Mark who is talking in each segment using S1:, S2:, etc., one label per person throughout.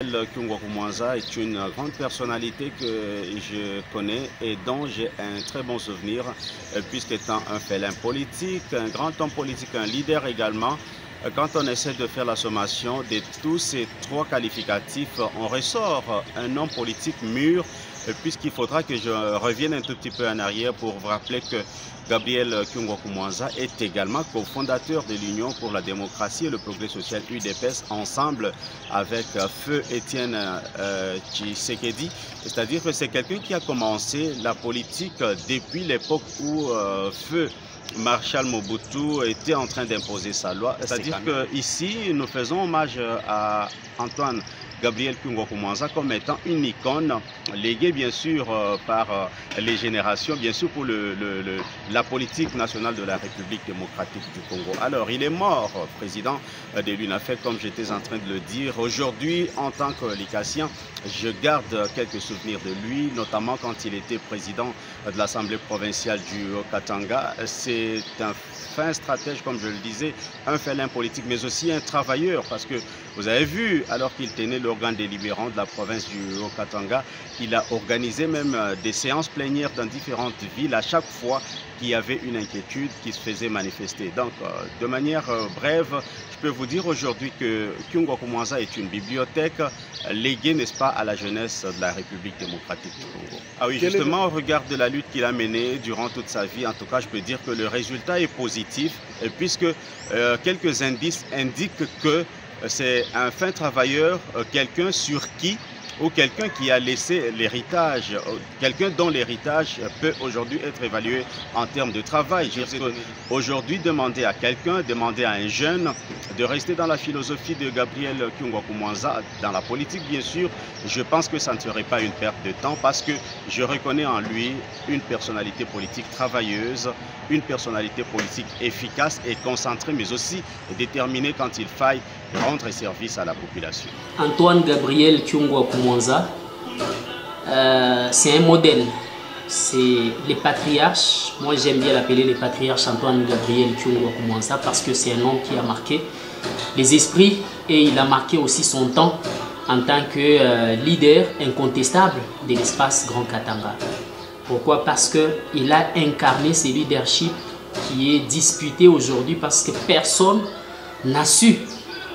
S1: Gabriel Kyungwa-Kumwanza est une grande personnalité que je connais et dont j'ai un très bon souvenir, puisqu'étant un félin politique, un grand homme politique, un leader également. Quand on essaie de faire la sommation de tous ces trois qualificatifs, on ressort un homme politique mûr, puisqu'il faudra que je revienne un tout petit peu en arrière pour vous rappeler que Gabriel Kyungwa-Kumwanza est également cofondateur de l'Union pour la démocratie et le progrès social UDPS, ensemble avec Feu Étienne Tshisekedi. C'est-à-dire que c'est quelqu'un qui a commencé la politique depuis l'époque où Feu Marshal Mobutu était en train d'imposer sa loi. C'est-à-dire qu'ici, nous faisons hommage à Antoine Gabriel Kyungwa-Kumwanza comme étant une icône léguée bien sûr par les générations, bien sûr pour la politique nationale de la République démocratique du Congo. Alors il est mort, président de l'UNAFEC, comme j'étais en train de le dire. Aujourd'hui, en tant que licassien, je garde quelques souvenirs de lui, notamment quand il était président de l'Assemblée provinciale du Haut-Katanga. C'est un fin stratège, comme je le disais, un félin politique, mais aussi un travailleur, parce que vous avez vu, alors qu'il tenait l'organe délibérant de la province du Haut-Katanga, il a organisé même des séances plénières dans différentes villes à chaque fois qu'il y avait une inquiétude qui se faisait manifester. Donc, de manière brève, je peux vous dire aujourd'hui que Kyungwa-Kumwanza est une bibliothèque léguée, n'est-ce pas, à la jeunesse de la République démocratique du Congo. Ah oui, justement, au regard de la lutte qu'il a menée durant toute sa vie, en tout cas, je peux dire que le résultat est positif, puisque quelques indices indiquent que c'est un fin travailleur, quelqu'un sur qui, ou quelqu'un qui a laissé l'héritage, quelqu'un dont l'héritage peut aujourd'hui être évalué en termes de travail. Aujourd'hui, demander à quelqu'un, demander à un jeune de rester dans la philosophie de Gabriel Kyungwa-Kumwanza, dans la politique bien sûr, je pense que ça ne serait pas une perte de temps parce que je reconnais en lui une personnalité politique travailleuse, une personnalité politique efficace et concentrée, mais aussi déterminée quand il faille rendre service à la population.
S2: Antoine Gabriel Kyungwa-Kumwanza, c'est un modèle. C'est les patriarches. Moi, j'aime bien l'appeler les patriarches Antoine Gabriel Kyungwa-Kumwanza parce que c'est un homme qui a marqué les esprits et il a marqué aussi son temps en tant que leader incontestable de l'espace Grand Katanga. Pourquoi? Parce qu'il a incarné ce leadership qui est disputé aujourd'hui parce que personne n'a su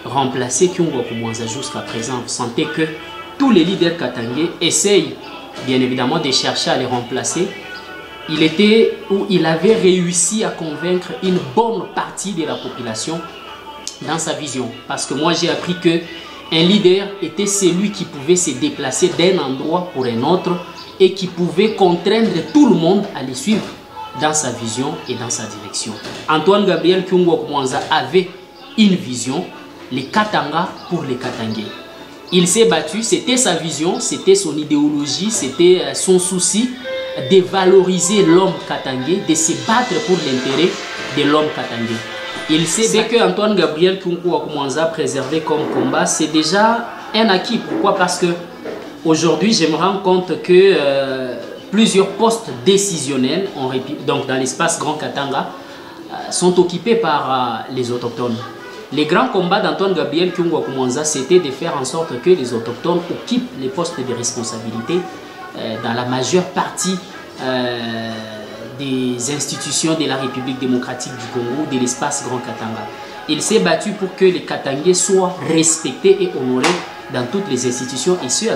S2: remplacer Kyungwa-Kumwanza jusqu'à présent. Vous sentez que tous les leaders katangais essayent bien évidemment de chercher à les remplacer. Il avait réussi à convaincre une bonne partie de la population dans sa vision. Parce que moi j'ai appris que un leader était celui qui pouvait se déplacer d'un endroit pour un autre et qui pouvait contraindre tout le monde à les suivre dans sa vision et dans sa direction. Antoine Gabriel Kyungwa-Kumwanza avait une vision, les Katanga pour les Katangais. Il s'est battu, c'était sa vision, c'était son idéologie, c'était son souci de valoriser l'homme katangais, de se battre pour l'intérêt de l'homme katangais. Il sait que Antoine Gabriel Kyungwa-Kumwanza préservé comme combat, c'est déjà un acquis. Pourquoi? Parce que aujourd'hui, je me rends compte que plusieurs postes décisionnels donc dans l'espace Grand Katanga sont occupés par les autochtones. Les grands combats d'Antoine Gabriel Kyungwa-Kumwanza, c'était de faire en sorte que les autochtones occupent les postes de responsabilité dans la majeure partie des institutions de la République démocratique du Congo, de l'espace Grand Katanga. Il s'est battu pour que les Katangais soient respectés et honorés dans toutes les institutions.